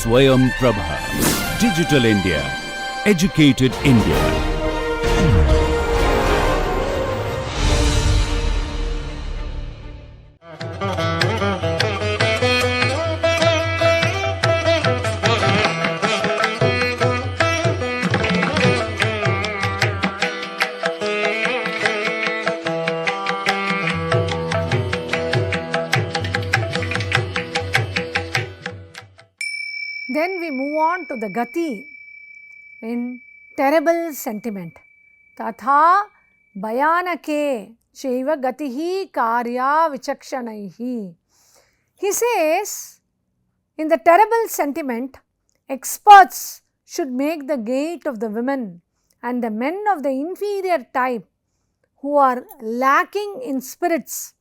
Swayam Prabha. Digital India. Educated India. Then we move on to the Gati in terrible sentiment. Tatha Bhayanake Chaiva Gatihi Karya Vichakshanaihi. He says, in the terrible sentiment, experts should make the gait of the women and the men of the inferior type who are lacking in spirits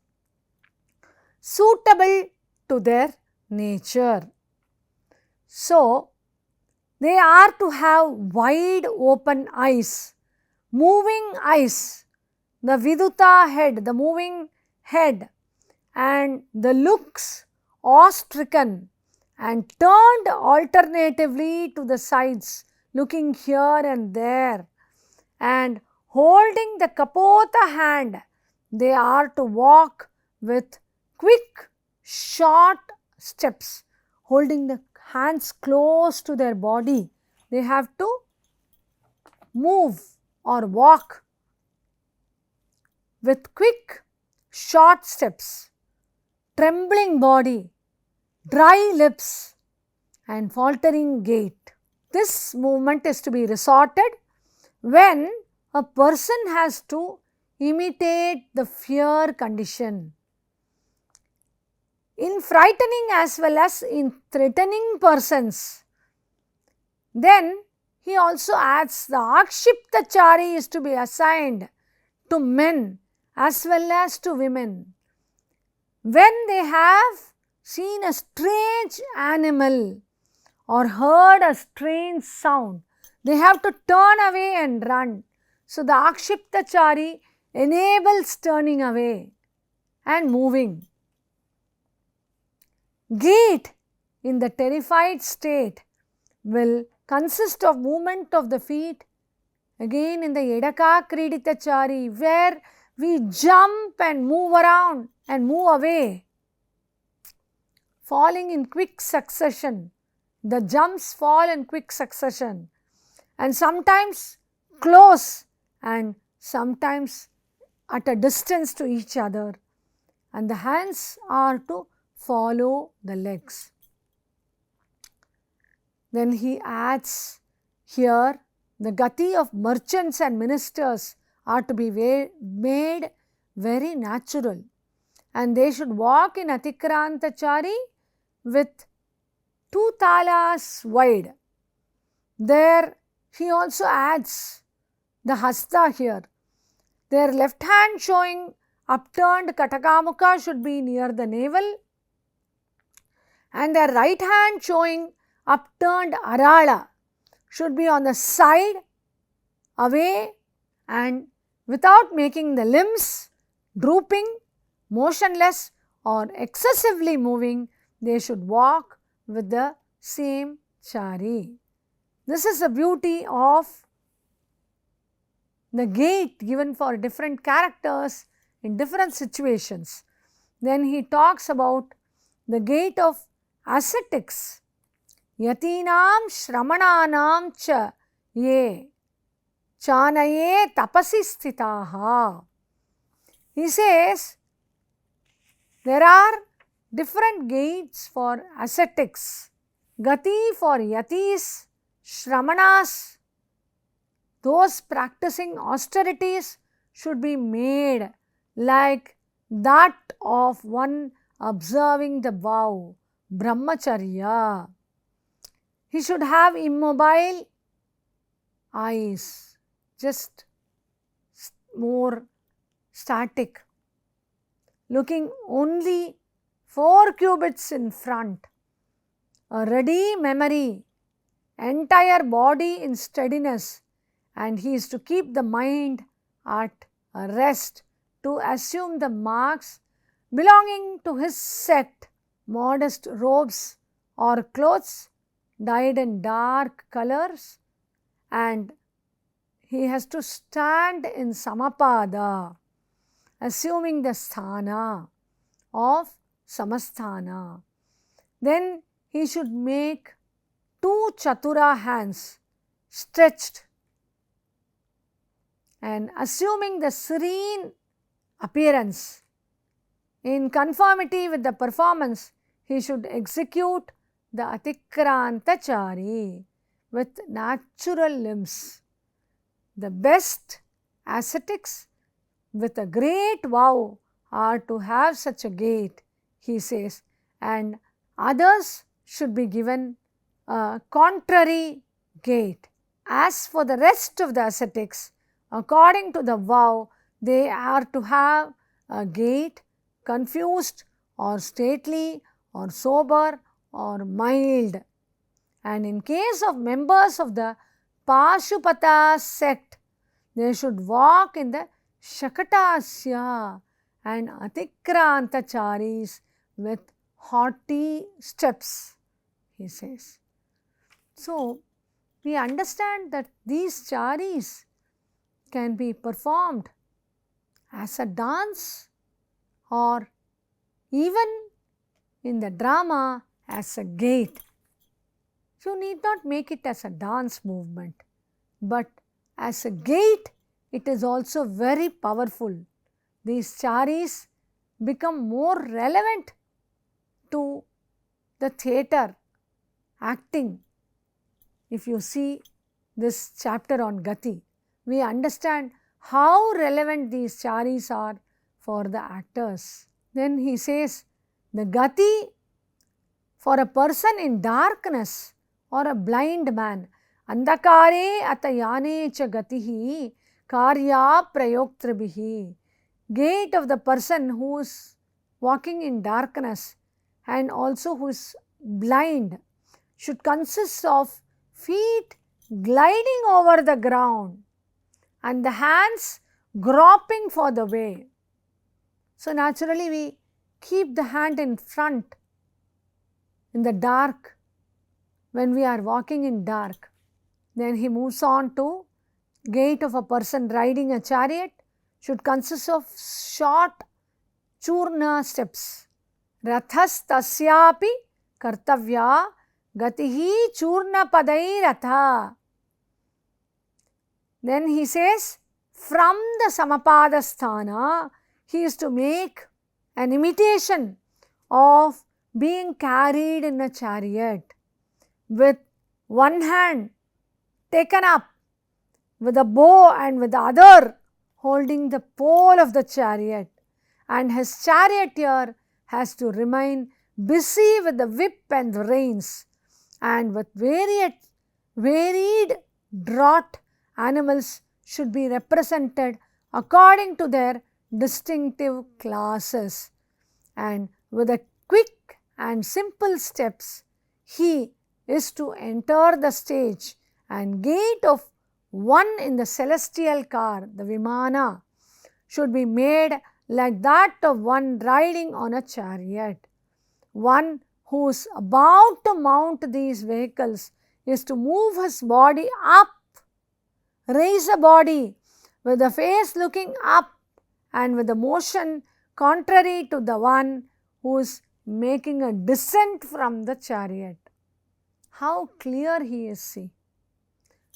suitable to their nature. So, they are to have wide open eyes, moving eyes, the Viduta head, the moving head, and the looks awe-stricken and turned alternatively to the sides, looking here and there, and holding the Kapota hand, they are to walk with quick, short steps, holding the hands close to their body. They have to move or walk with quick, short steps, trembling body, dry lips, and faltering gait. This movement is to be resorted when a person has to imitate the fear condition. In frightening as well as in threatening persons. Then he also adds the Akshiptachari is to be assigned to men as well as to women. When they have seen a strange animal or heard a strange sound, they have to turn away and run. So the Akshiptachari enables turning away and moving. Gait in the terrified state will consist of movement of the feet, again in the Edaka Kriditachari, where we jump and move around and move away, falling in quick succession. The jumps fall in quick succession, and sometimes close and sometimes at a distance to each other, and the hands are to follow the legs. Then he adds here, the Gati of merchants and ministers are to be made very natural, and they should walk in Atikrantachari with 2 talas wide. There he also adds the hasta here. Their left hand showing upturned Katakamuka should be near the navel, and their right hand showing upturned Arala should be on the side, away, and without making the limbs drooping, motionless, or excessively moving. They should walk with the same chari. This is the beauty of the gait given for different characters in different situations. Then he talks about the gait of ascetics. Yatinam shramananam cha ye chanaye tapasi sthitaha. He says there are different gaits for ascetics. Gati for yatis, shramanas, those practicing austerities should be made like that of one observing the vow, brahmacharya. He should have immobile eyes, just more static, looking only 4 cubits in front, a ready memory, entire body in steadiness, and he is to keep the mind at rest, to assume the marks belonging to his sect, modest robes or clothes, dyed in dark colors, and he has to stand in Samapada, assuming the sthana of Samasthana. Then he should make 2 Chatura hands stretched and assuming the serene appearance. In conformity with the performance, he should execute the Atikrantachari with natural limbs. The best ascetics with a great vow are to have such a gait, he says, and others should be given a contrary gait. As for the rest of the ascetics, according to the vow, they are to have a gait confused or stately or sober or mild. And in case of members of the Pashupata sect, they should walk in the Shakatasya and Atikrantacharis with haughty steps, he says. So, we understand that these charis can be performed as a dance or even in the drama as a gait. You need not make it as a dance movement, but as a gait it is also very powerful. These charis become more relevant to the theatre acting. If you see this chapter on Gati, we understand how relevant these charis are for the actors. Then he says, the Gati for a person in darkness or a blind man, andakare atayane cha gatihi karya prayoktrabihi. Gait of the person who is walking in darkness and also who is blind should consist of feet gliding over the ground and the hands groping for the way. So naturally we keep the hand in front in the dark when we are walking in dark. Then he moves on to gait of a person riding a chariot should consist of short churna steps. Rathas tasyapi kartavya gatihi churna padai ratha. Then he says, from the Samapada sthana, he is to make an imitation of being carried in a chariot with one hand taken up with a bow and with the other holding the pole of the chariot, and his charioteer has to remain busy with the whip and the reins, and with varied draught animals should be represented according to their distinctive classes, and with a quick and simple steps he is to enter the stage, and gait of one in the celestial car, the Vimana, should be made like that of one riding on a chariot. One who is about to mount these vehicles is to move his body up, raise the body with the face looking up and with the motion contrary to the one who is making a descent from the chariot. How clear he is, see.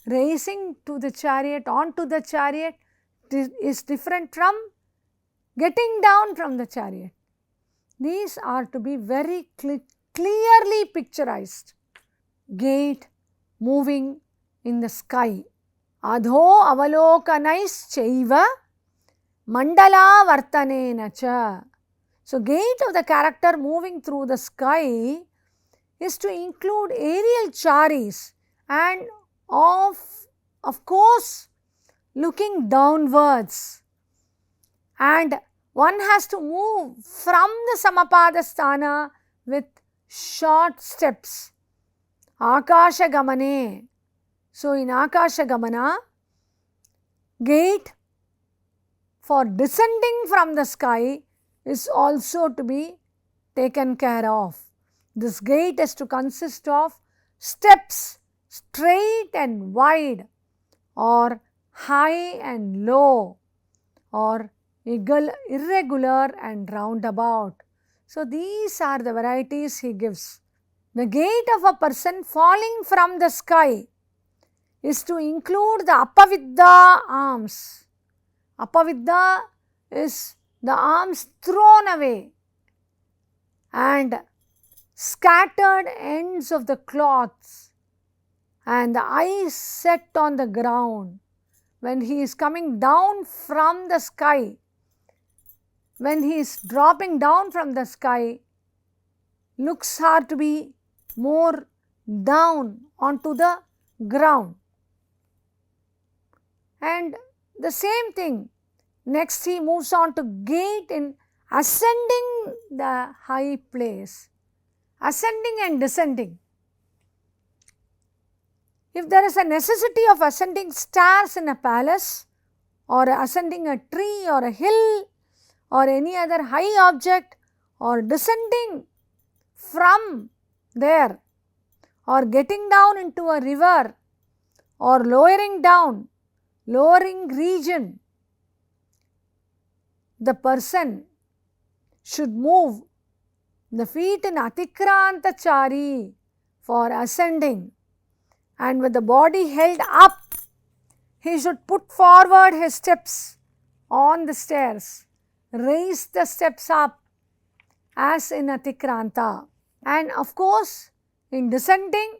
Raising to the chariot, onto the chariot is different from getting down from the chariot. These are to be very clearly picturized. Gait moving in the sky. Adho avalokanais chaiva mandala vartanena cha. So, gait of the character moving through the sky is to include aerial charis and of course looking downwards, and one has to move from the Samapada sthana with short steps. Akasha gamane. So, in Akasha gamana, gait for descending from the sky is also to be taken care of. This gait is to consist of steps straight and wide, or high and low, or irregular and roundabout. So these are the varieties he gives. The gait of a person falling from the sky is to include the apavidya arms. Apavidya is the arms thrown away and scattered ends of the cloths and the eyes set on the ground. When he is coming down from the sky, when he is dropping down from the sky, looks are to be more down onto the ground. And the same thing, next he moves on to gait in ascending the high place, ascending and descending. If there is a necessity of ascending stairs in a palace, or ascending a tree or a hill or any other high object, or descending from there, or getting down into a river, or lowering down, lowering region, the person should move the feet in atikrantachari for ascending, and with the body held up, he should put forward his steps on the stairs, raise the steps up as in atikranta. And of course, in descending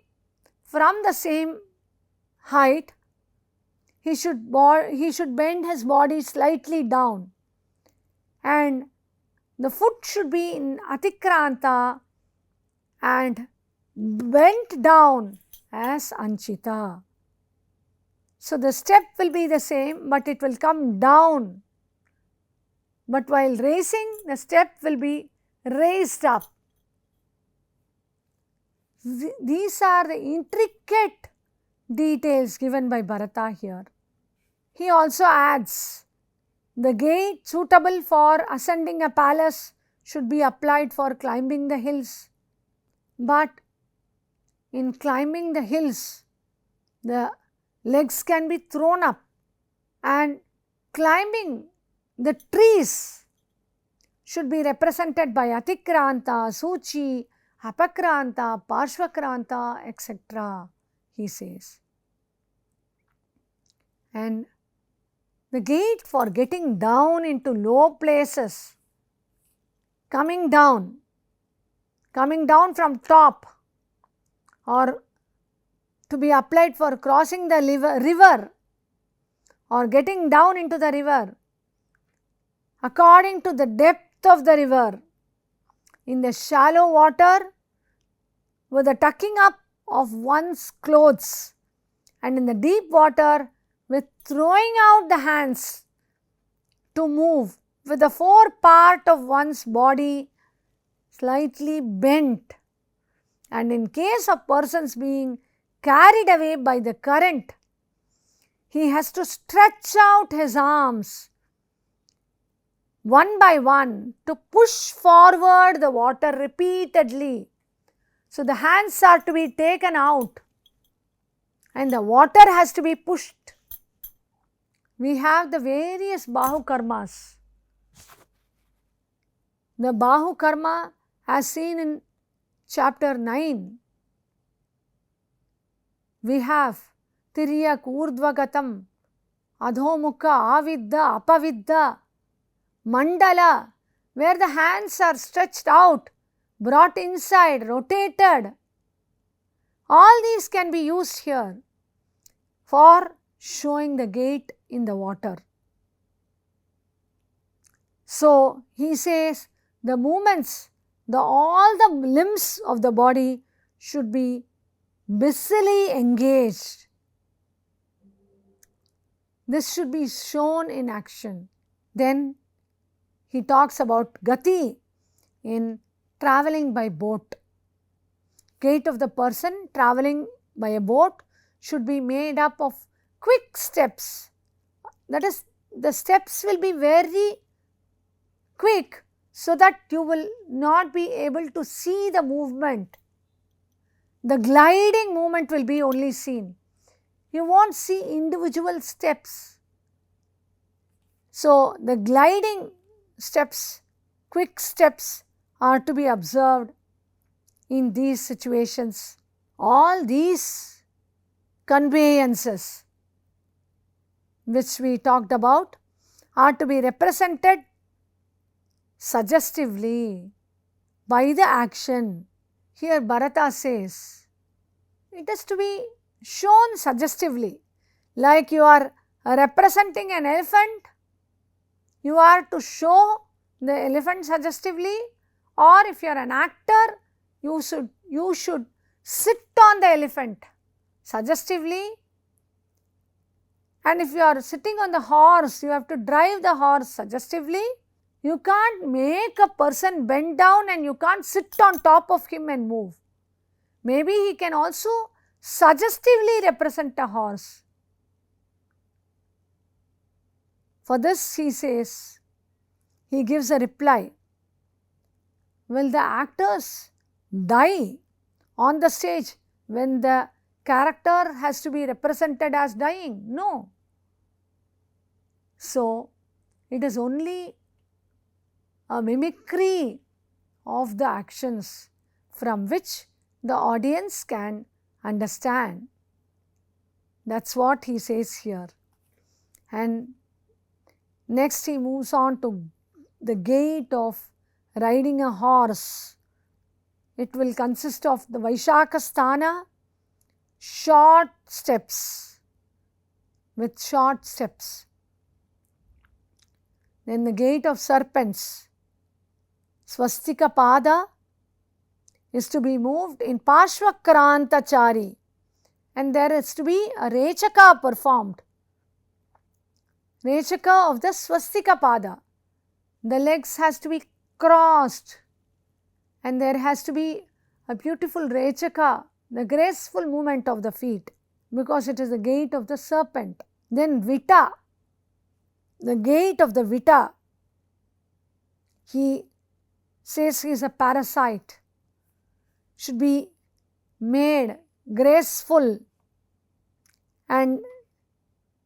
from the same height, he should bend his body slightly down, and the foot should be in atikranta and bent down as anchita. So the step will be the same, but it will come down. But while raising, the step will be raised up. These are the intricate details given by Bharata here. He also adds, the gait suitable for ascending a palace should be applied for climbing the hills. But in climbing the hills, the legs can be thrown up, and climbing the trees should be represented by atikranta, suchi, apakranta, parshvakranta, etc., he says. And the gait for getting down into low places, coming down from top, or to be applied for crossing the river, or getting down into the river, according to the depth of the river. In the shallow water, with the tucking up of one's clothes, and in the deep water, with throwing out the hands to move with the fore part of one's body slightly bent. And in case of persons being carried away by the current, he has to stretch out his arms one by one to push forward the water repeatedly. So the hands are to be taken out and the water has to be pushed. We have the various Bahu karmas. The Bahu karma, as seen in chapter 9, we have Tiryak, Urdvagatam, Adhomukha, Avidya, Apavidya, Mandala, where the hands are stretched out, brought inside, rotated. All these can be used here for showing the gait in the water. So he says the movements, all the limbs of the body should be busily engaged. This should be shown in action. Then he talks about gati in travelling by boat. Gait of the person travelling by a boat should be made up of quick steps. That is, the steps will be very quick so that you will not be able to see the movement. the gliding movement will be only seen. You won't see individual steps. So, the gliding steps, quick steps are to be observed in these situations. All these conveyances which we talked about are to be represented suggestively by the action. Here Bharata says it is to be shown suggestively, like you are representing an elephant, you are to show the elephant suggestively, or if you are an actor, you should sit on the elephant suggestively, and if you are sitting on the horse, you have to drive the horse suggestively. You can't make a person bend down and you can't sit on top of him and move. Maybe he can also suggestively represent a horse. For this he says, he gives a reply. Will the actors die on the stage when the character has to be represented as dying? No. So, it is only a mimicry of the actions from which the audience can understand. That's what he says here. And next he moves on to the gait of riding a horse. It will consist of the Vaishakasthana, short steps, with short steps. Then the gait of serpents, Swastika Pada, is to be moved in Pashvakrantachari, and there is to be a Rechaka performed. Rechaka of the Swastika Pada. The legs has to be crossed and there has to be a beautiful Rechaka, the graceful movement of the feet, because it is the gait of the serpent. Then Vita, the gait of the Vita. He says he is a parasite, should be made graceful, and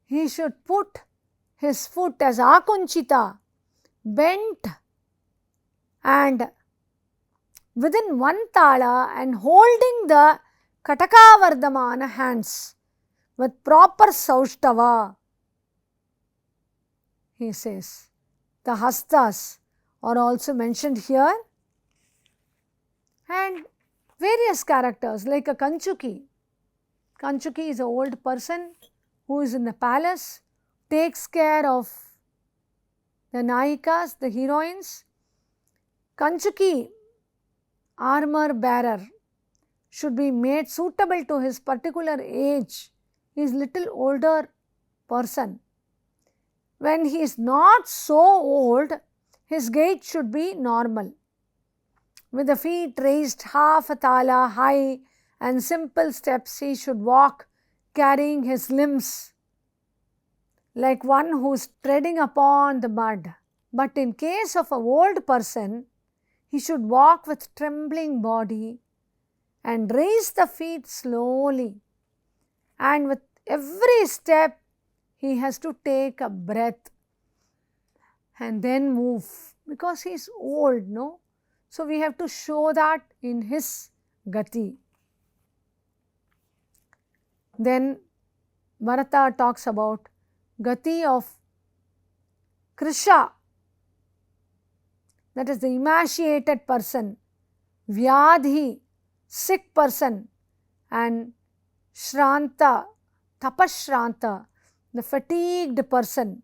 he should put his foot as akunchita, bent and within one tala, and holding the Katakavardhamana hands with proper Saushtava. He says the hastas are also mentioned here, and various characters like a Kanchuki. Kanchuki is an old person who is in the palace, takes care of the Nayikas, the heroines. Kanchuki, armor bearer, should be made suitable to his particular age. He is little older person. When he is not so old, his gait should be normal, with the feet raised half a tala high and simple steps. He should walk carrying his limbs like one who is treading upon the mud. But in case of an old person, he should walk with trembling body and raise the feet slowly, and with every step he has to take a breath and then move, because he is old, no? So we have to show that in his gati. Then Bharata talks about gati of Krisha, that is the emaciated person, Vyadhi, sick person, and Shranta, Tapashranta, the fatigued person.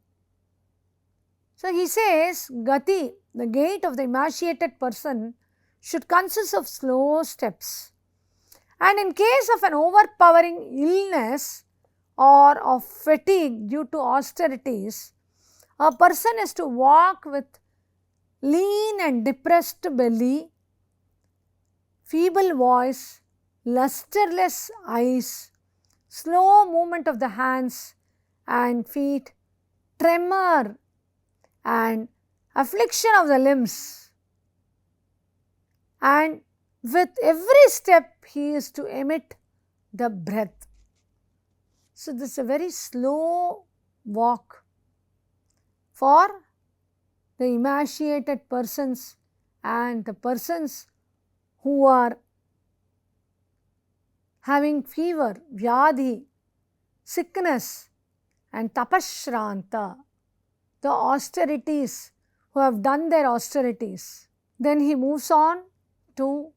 So he says gati, the gait of the emaciated person, should consist of slow steps, and in case of an overpowering illness or of fatigue due to austerities, a person is to walk with lean and depressed belly, feeble voice, lusterless eyes, slow movement of the hands and feet, tremor and affliction of the limbs, and with every step he is to emit the breath. So this is a very slow walk for the emaciated persons and the persons who are having fever, vyadhi, sickness, and tapashranta, the austerities, who have done their austerities. Then he moves on to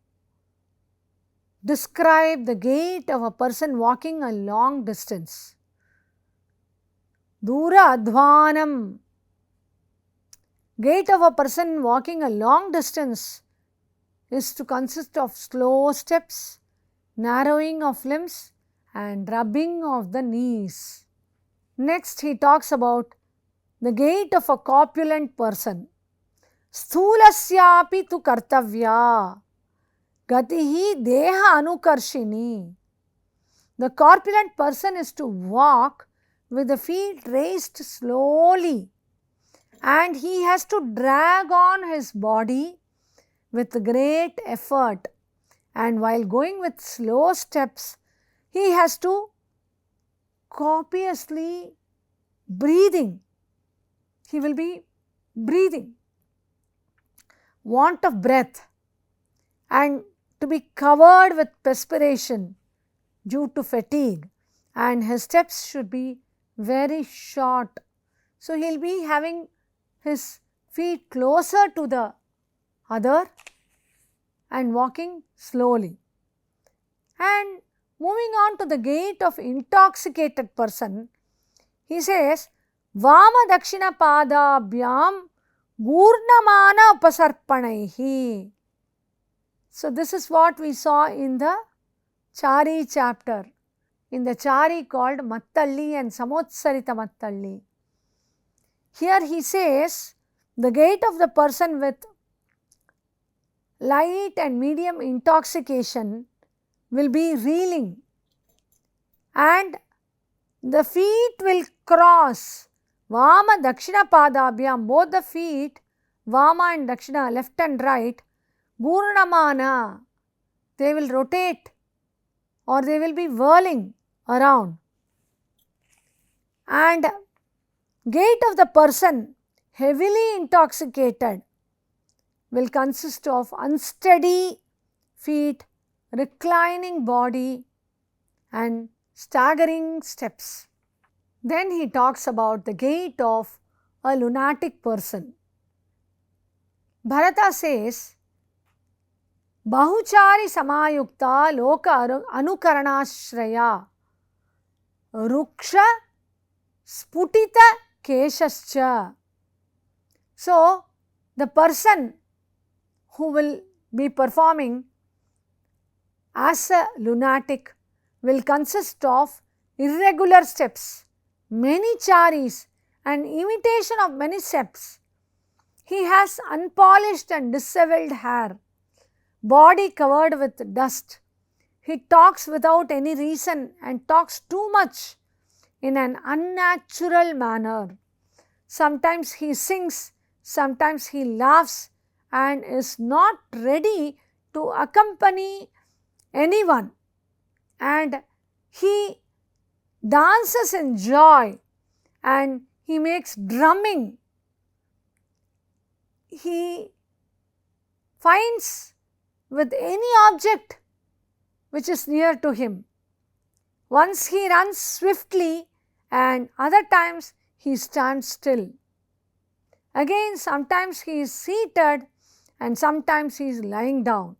describe the gait of a person walking a long distance. Dura adhvanam. Gait of a person walking a long distance is to consist of slow steps, narrowing of limbs, and rubbing of the knees. Next, he talks about the gait of a corpulent person. Sthulasyapi tu kartavya gatihi deha anukarshini. The corpulent person is to walk with the feet raised slowly, and he has to drag on his body with great effort, and while going with slow steps, he has to copiously breathing. He will be breathing, want of breath, and to be covered with perspiration due to fatigue, and his steps should be very short. So he will be having his feet closer to the other and walking slowly. And moving on to the gait of intoxicated person, he says, Vama dakshina padabhyam gurnamana upasarpanaihi. So this is what we saw in the Chari chapter, in the Chari called Mattalli and Samotsarita Mattalli. Here he says, the gait of the person with light and medium intoxication will be reeling, and the feet will cross Vama Dakshina Padabhyam, both the feet, Vama and Dakshina, left and right, Gurnamana, they will rotate or they will be whirling around. And gait of the person heavily intoxicated will consist of unsteady feet, reclining body, and staggering steps. Then he talks about the gait of a lunatic person. Bharata says, Bahuchari samayukta loka anukaranashraya ruksha sputita keshascha. So, the person who will be performing as a lunatic will consist of irregular steps, many charis, and imitation of many steps. He has unpolished and dishevelled hair, body covered with dust. He talks without any reason and talks too much in an unnatural manner. Sometimes he sings, sometimes he laughs, and is not ready to accompany anyone, and he dances in joy and he makes drumming. He finds with any object which is near to him. Once he runs swiftly, and other times he stands still. Again, sometimes he is seated and sometimes he is lying down.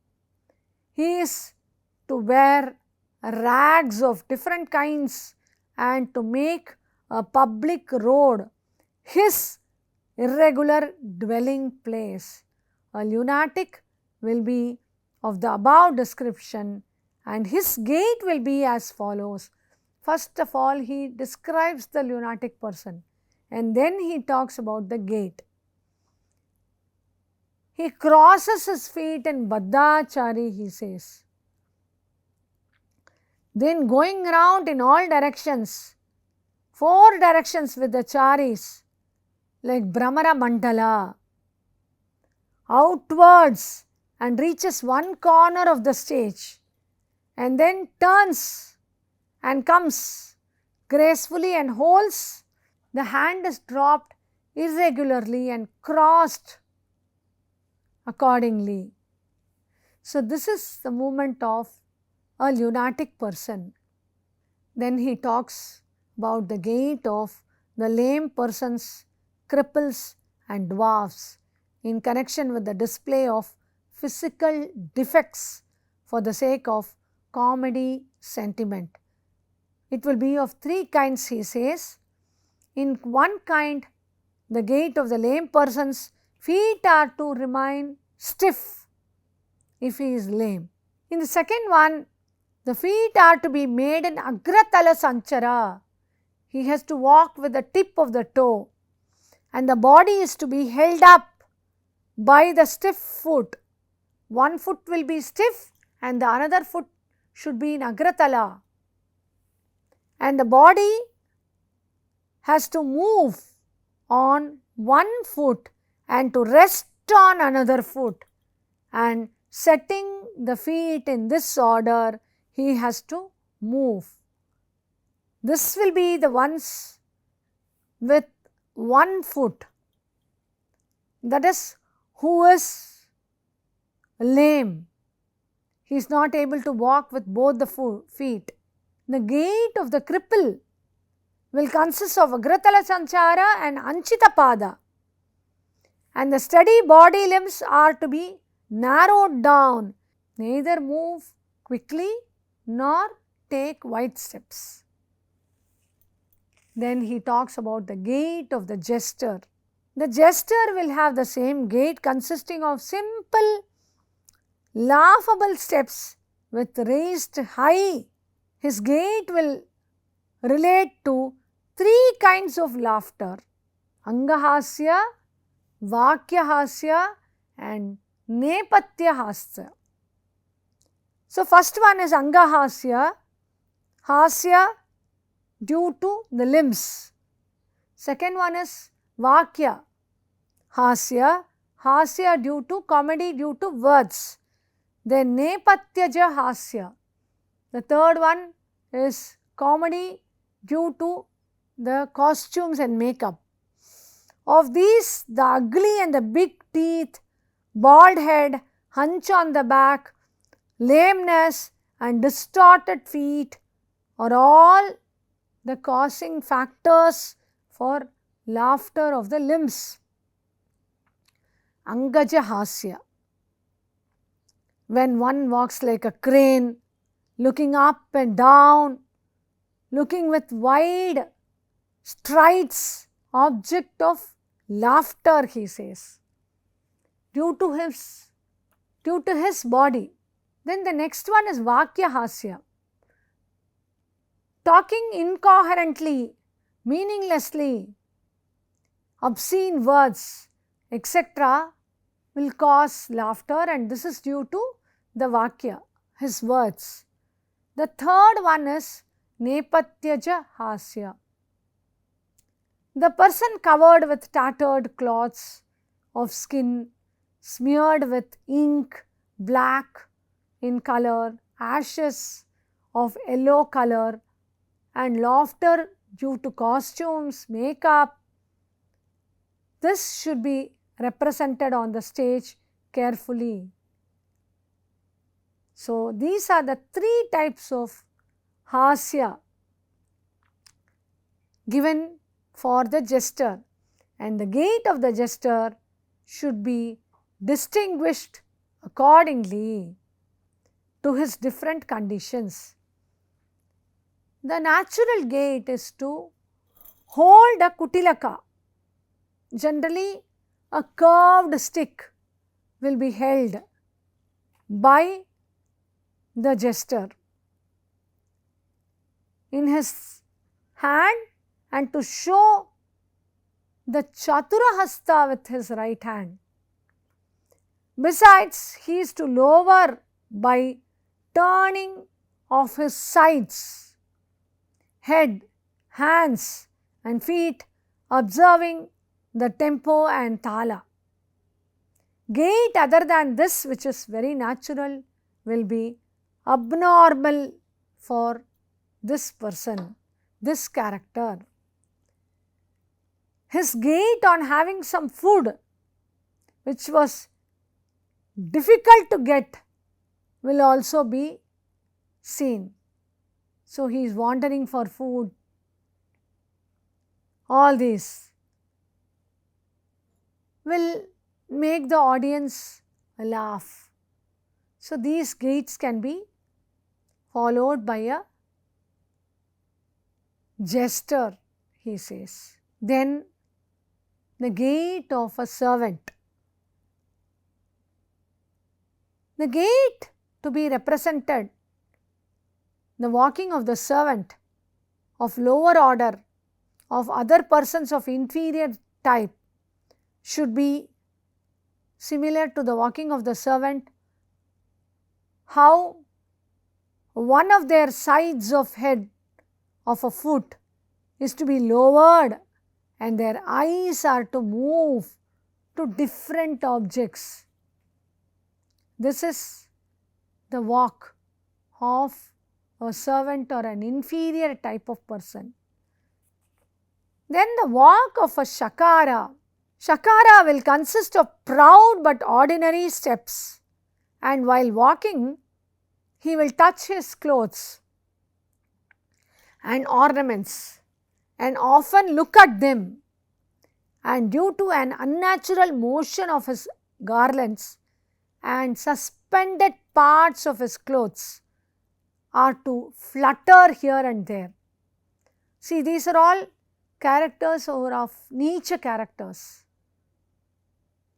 He is to wear rags of different kinds and to make a public road his irregular dwelling place. A lunatic will be of the above description, and his gait will be as follows. First of all, he describes the lunatic person, and then he talks about the gait. He crosses his feet in Baddhachari, he says. Then going round in all directions, 4 directions with the charis, like Brahmara Mandala, outwards and reaches one corner of the stage and then turns and comes gracefully and holds, the hand is dropped irregularly and crossed accordingly. So, this is the movement of a lunatic person. Then he talks about the gait of the lame persons, cripples and dwarfs in connection with the display of physical defects for the sake of comedy sentiment. It will be of three kinds, he says. In one kind, the gait of the lame person's feet are to remain stiff if he is lame. In the second one, the feet are to be made in agratala sanchara. He has to walk with the tip of the toe, and the body is to be held up by the stiff foot. One foot will be stiff and the another foot should be in agratala. And the body has to move on one foot and to rest on another foot, and setting the feet in this order, he has to move. This will be the ones with one foot, that is, who is lame. He is not able to walk with both the feet. The gait of the cripple will consist of agratala sanchara and anchita pada, and the steady body limbs are to be narrowed down, neither move quickly nor take wide steps. Then he talks about the gait of the jester. The jester will have the same gait consisting of simple, laughable steps with raised high. His gait will relate to three kinds of laughter: angahasya, vakyahasya and nepatyahasya. So, first one is angahasya, hasya due to the limbs. Second one is vakya, hasya, hasya due to comedy, due to words. Then nepatyaja hasya. The third one is comedy due to the costumes and makeup. Of these, the ugly and the big teeth, bald head, hunch on the back, lameness and distorted feet are all the causing factors for laughter of the limbs. Angaja hasya. When one walks like a crane, looking up and down, looking with wide strides, object of laughter, he says, due to his body. Then the next one is vakya hasya. Talking incoherently, meaninglessly, obscene words, etc. will cause laughter, and this is due to the vakya, his words. The third one is nepatyaja hasya. The person covered with tattered cloths of skin, smeared with ink, black in color, ashes of yellow color, and laughter due to costumes, makeup. This should be represented on the stage carefully. So, these are the three types of hasya given for the jester, and the gait of the jester should be distinguished accordingly to his different conditions. The natural gait is to hold a kutilaka. Generally, a curved stick will be held by the jester in his hand, and to show the chaturahasta with his right hand. Besides, he is to lower by turning of his sides, head, hands and feet, observing the tempo and thala. Gait other than this, which is very natural, will be abnormal for this person, this character. His gait on having some food which was difficult to get will also be seen. So he is wandering for food. All these will make the audience laugh. So these gaits can be followed by a gesture, he says. Then the gait of a servant. The gait to be represented, the walking of the servant of lower order, of other persons of inferior type, should be similar to the walking of the servant, how one of their sides of head of a foot is to be lowered and their eyes are to move to different objects. This is the walk of a servant or an inferior type of person. Then the walk of a shakara. Shakara will consist of proud but ordinary steps, and while walking he will touch his clothes and ornaments and often look at them, and due to an unnatural motion of his garlands and suspended parts of his clothes are to flutter here and there. See, these are all characters who are of Nicha characters,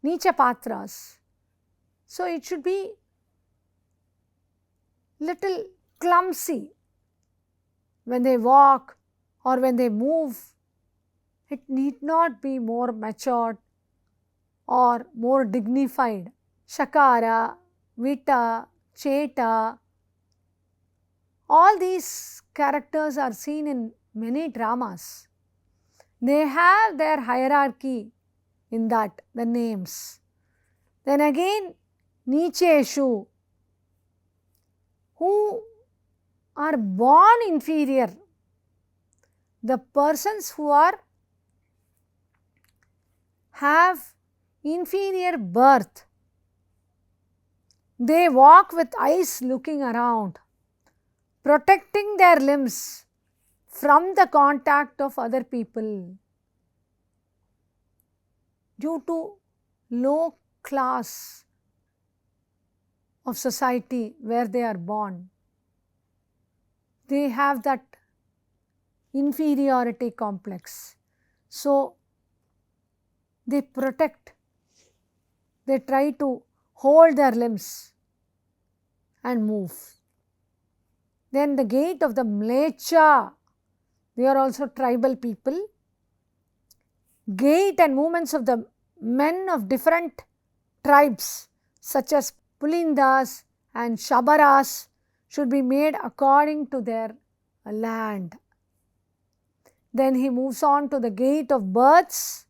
Nicha patras. So it should be little clumsy when they walk or when they move. It need not be more matured or more dignified. Shakara, Vita, Cheta, all these characters are seen in many dramas. They have their hierarchy in that, the names. Then again, Nicheshu, who are born inferior, the persons who have inferior birth, they walk with eyes looking around, protecting their limbs from the contact of other people due to low class of society where they are born. They have that inferiority complex. So they protect, they try to hold their limbs and move. Then the gait of the Mlecha, they are also tribal people. Gait and movements of the men of different tribes such as Pulindas and Shabaras should be made according to their land. Then he moves on to the gait of birds,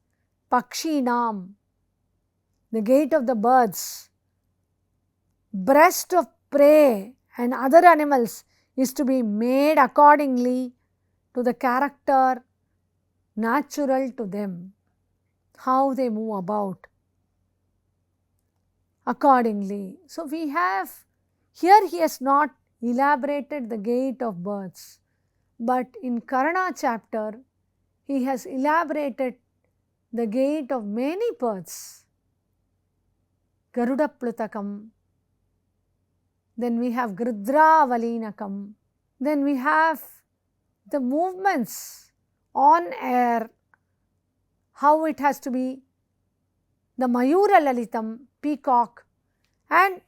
Pakshinam, the gait of the birds. Breast of prey and other animals is to be made accordingly to the character natural to them, how they move about accordingly. So we have here, he has not elaborated the gait of birds, but in Karna chapter he has elaborated the gait of many birds. Garuda Plutakam, then we have Gridra Valinakam, then we have the movements on air, how it has to be, the Mayura Lalitam, peacock. And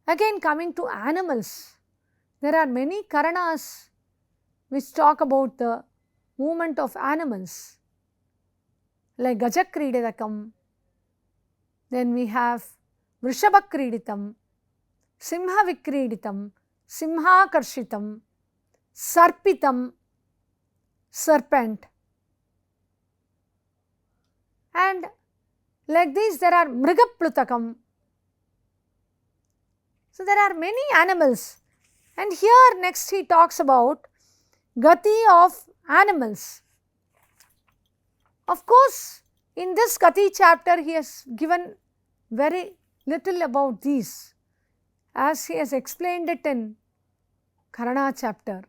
again coming to animals, there are many Karanas which talk about the movement of animals like Gajakriditakam, then we have Vrishabakriditam, Simhavikriditam, Simhakarshitam, Sarpitam, serpent, and like this there are Mrigaplutakam, So there are many animals, and here next he talks about gati of animals. Of course, in this gati chapter he has given very little about these, as he has explained it in Karana chapter.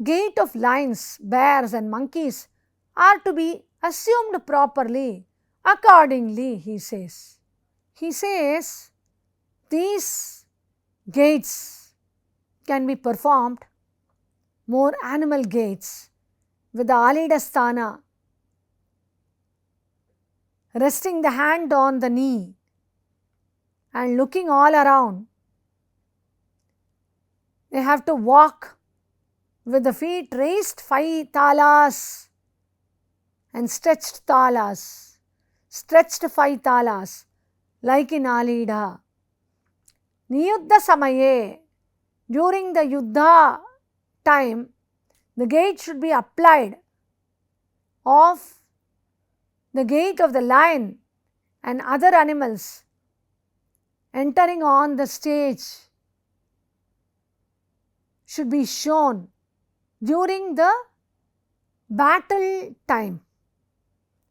Gait of lions, bears and monkeys are to be assumed properly, accordingly, he says. He says these gaits can be performed, more animal gaits, with the Alidasthana, resting the hand on the knee and looking all around. They have to walk with the feet raised 5 talas and stretched 5 talas like in Alida. Niyuddha samaye, during the yuddha time, the gait should be applied of the gait of the lion and other animals entering on the stage should be shown during the battle time.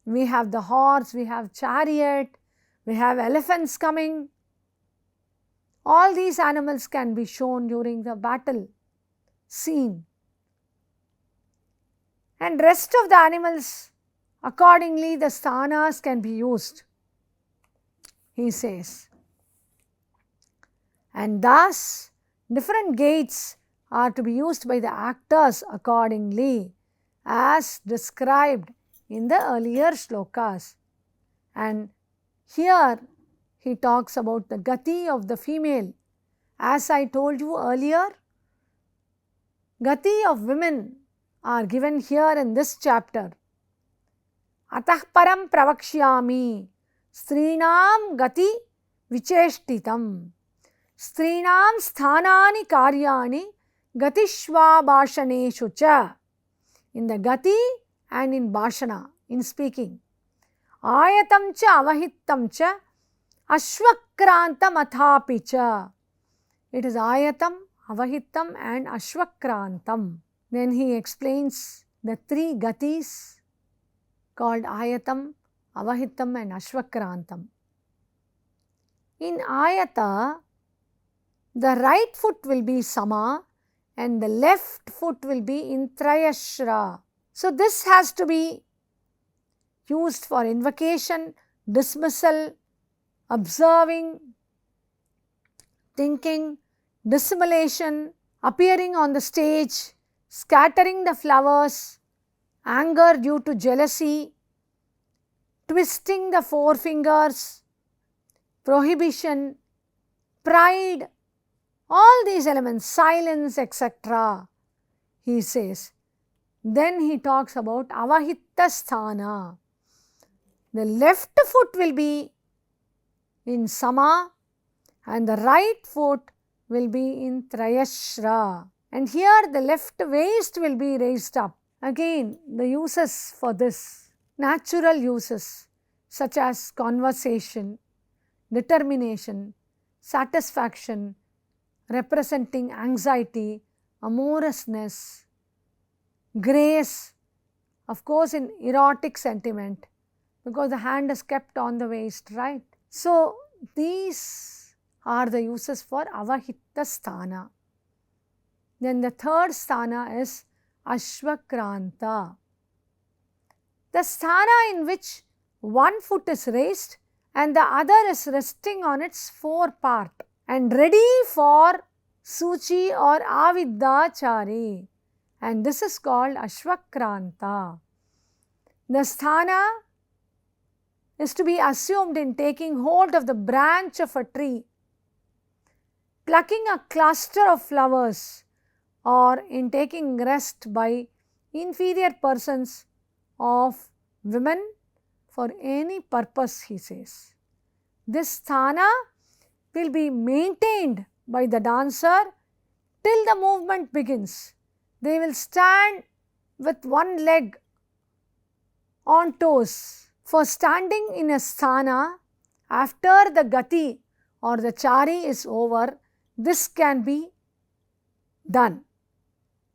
We have the horse, we have chariot, we have elephants coming. All these animals can be shown during the battle scene. And rest of the animals, accordingly the sthanas can be used, he says. And thus different gaits are to be used by the actors accordingly, as described in the earlier shlokas. And here he talks about the gati of the female. As I told you earlier, gati of women are given here in this chapter. Atah param pravakshyami strinam gati vicheshtitam strinam sthanani karyani gatishvabhashaneshu cha. In the gati and in bhashana, in speaking. Ayatam cha avahittam cha ashvakrantam athapi cha. It is ayatam, avahittam and ashvakrantam. Then he explains the 3 gatis called ayatam, avahittam and ashvakrantam. In ayata, the right foot will be sama and the left foot will be in trayashra. So this has to be used for invocation, dismissal, observing, thinking, dissimulation, appearing on the stage, scattering the flowers, anger due to jealousy, twisting the forefingers, prohibition, pride, all these elements, silence, etc. he says. Then he talks about avahitta sthana. The left foot will be in sama and the right foot will be in trayashra. And here the left waist will be raised up. Again, the uses for this, natural uses such as conversation, determination, satisfaction, representing anxiety, amorousness, grace, of course in erotic sentiment, because the hand is kept on the waist, right? So these are the uses for avahitta sthana. Then the third sthana is ashvakranta. The sthana in which one foot is raised and the other is resting on its forepart and ready for suchi or aviddachari, and this is called ashvakranta. The sthana is to be assumed in taking hold of the branch of a tree, plucking a cluster of flowers, or in taking rest by inferior persons of women for any purpose, he says. This sthana will be maintained by the dancer till the movement begins. They will stand with one leg on toes. For standing in a sthana, after the gati, or the chari is over, this can be done.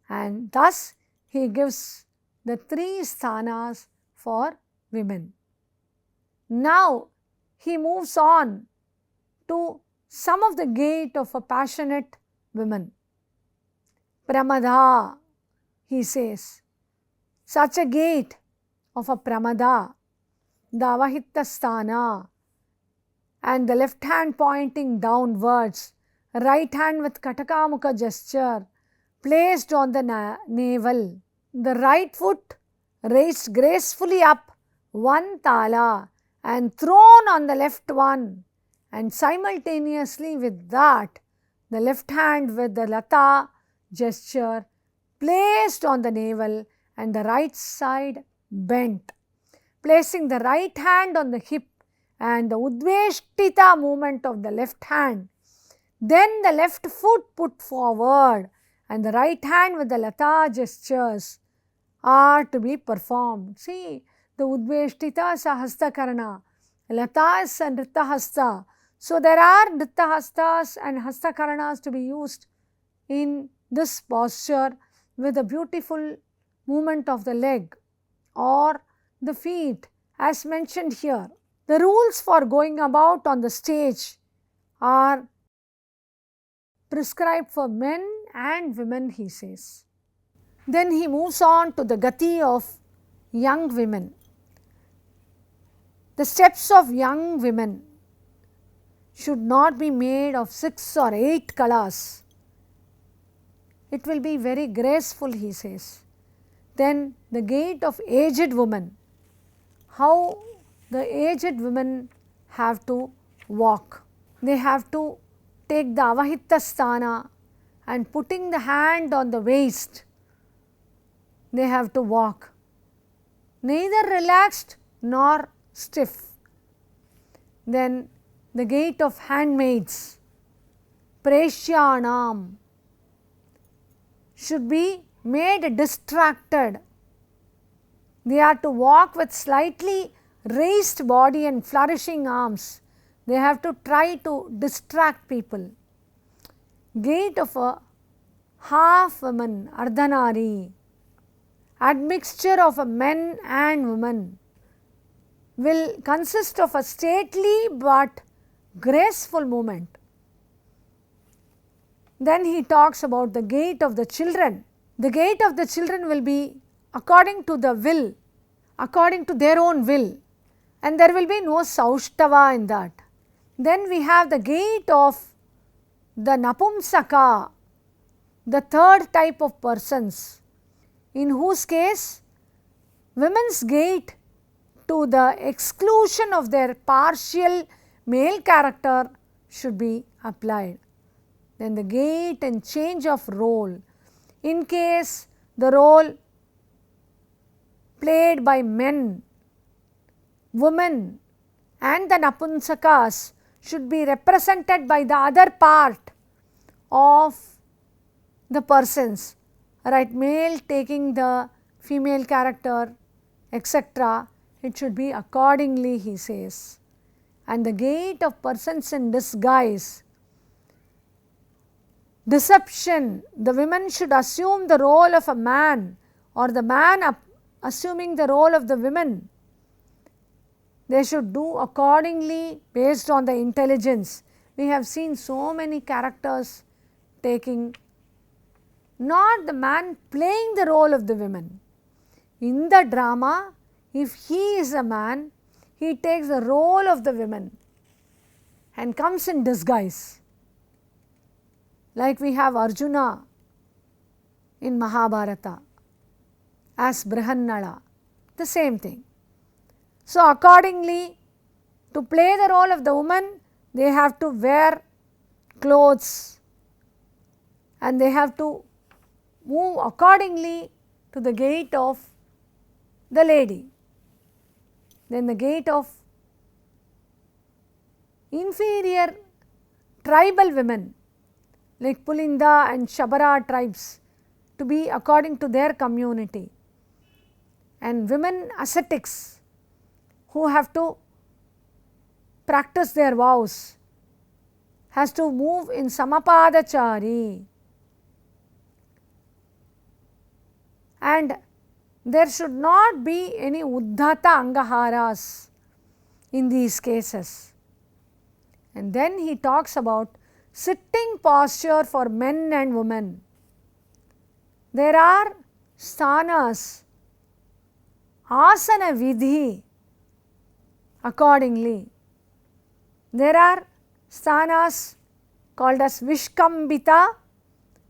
And thus he gives the 3 sthanas for women. Now he moves on to some of the gait of a passionate woman. Pramada, he says, such a gait of a pramada, the avahitta sthana, and the left hand pointing downwards, right hand with katakamukha gesture placed on the navel, the right foot raised gracefully up, one tala, and thrown on the left one, and simultaneously with that, the left hand with the lata gesture placed on the navel and the right side bent, placing the right hand on the hip and the udveshtita movement of the left hand, then the left foot put forward and the right hand with the lata gestures are to be performed. See, the udveshtita is a hastakarana, lata is a nritta hasta. So there are nritta hastas and hastakaranas to be used in this posture with a beautiful movement of the leg or the feet as mentioned here. The rules for going about on the stage are prescribed for men and women, he says. Then he moves on to the gati of young women. The steps of young women should not be made of 6 or 8 kalas. It will be very graceful, he says. Then the gait of aged woman, how the aged women have to walk. They have to take the avahitta sthana and putting the hand on the waist, they have to walk, neither relaxed nor stiff. Then the gait of handmaids, preshyanam, should be made distracted. They are to walk with slightly raised body and flourishing arms. They have to try to distract people. Gait of a half woman, ardhanari, admixture of a men and women, will consist of a stately but graceful movement. Then he talks about the gait of the children. The gait of the children will be according to the will, according to their own will, and there will be no saushtava in that. Then we have the gait of the napumsaka, the third type of persons, in whose case women's gait to the exclusion of their partial male character should be applied. Then the gait and change of role, in case the role played by men, women and the napumsakas should be represented by the other part of the persons, right, male taking the female character, etc. It should be accordingly, he says. And the gait of persons in disguise, deception, the women should assume the role of a man or the man assuming the role of the women. They should do accordingly based on the intelligence. We have seen so many characters taking, not the man playing the role of the women. In the drama, if he is a man, he takes the role of the women and comes in disguise. Like we have Arjuna in Mahabharata as Brihannala, the same thing. So accordingly, to play the role of the woman, they have to wear clothes and they have to move accordingly to the gait of the lady. Then the gait of inferior tribal women like Pulinda and Shabara tribes to be according to their community, and women ascetics who have to practice their vows has to move in Samapadachari, and there should not be any Uddhata Angaharas in these cases. And then he talks about sitting posture for men and women. There are sthanas, asana vidhi accordingly. There are sthanas called as Vishkambita,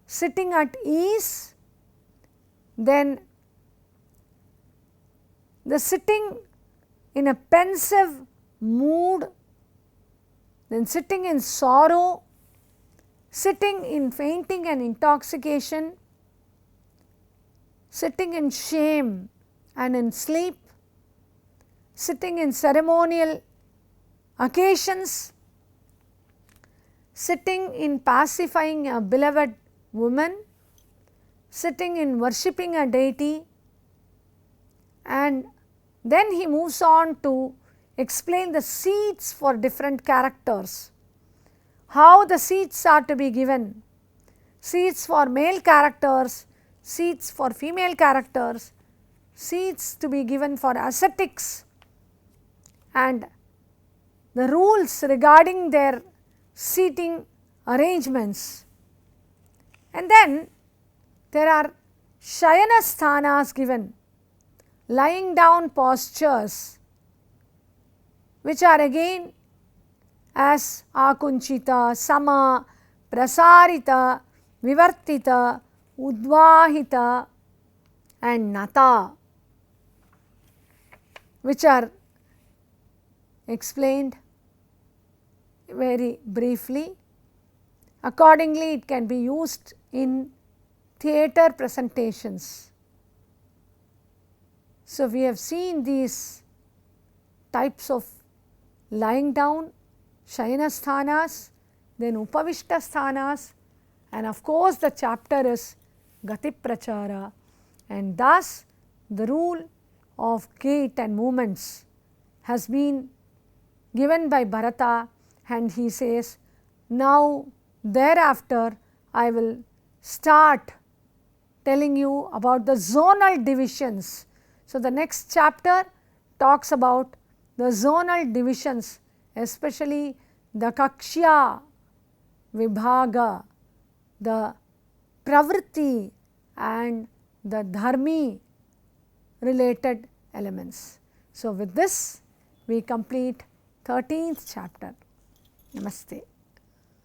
sitting at ease, then the sitting in a pensive mood, then sitting in sorrow, sitting in fainting and intoxication, sitting in shame and in sleep, sitting in ceremonial occasions, sitting in pacifying a beloved woman, sitting in worshipping a deity, and then he moves on to explain the seats for different characters, how the seats are to be given, seats for male characters, seats for female characters, seats to be given for ascetics, and the rules regarding their seating arrangements. And then there are Shayana sthanas given, lying down postures, which are again as Akunchita, Sama, Prasarita, Vivartita, Udvahita and Nata, which are explained very briefly. Accordingly, it can be used in theatre presentations. So, we have seen these types of lying down, Shayana sthanas, then Upavishta sthanas, and of course, the chapter is Gati Prachara, and thus the rule of gait and movements has been given by Bharata, and he says, now thereafter I will start telling you about the zonal divisions. So, the next chapter talks about the zonal divisions, especially the Kakshya Vibhaga, the Pravritti and the Dharmi related elements. So, with this we complete 13th chapter. Namaste.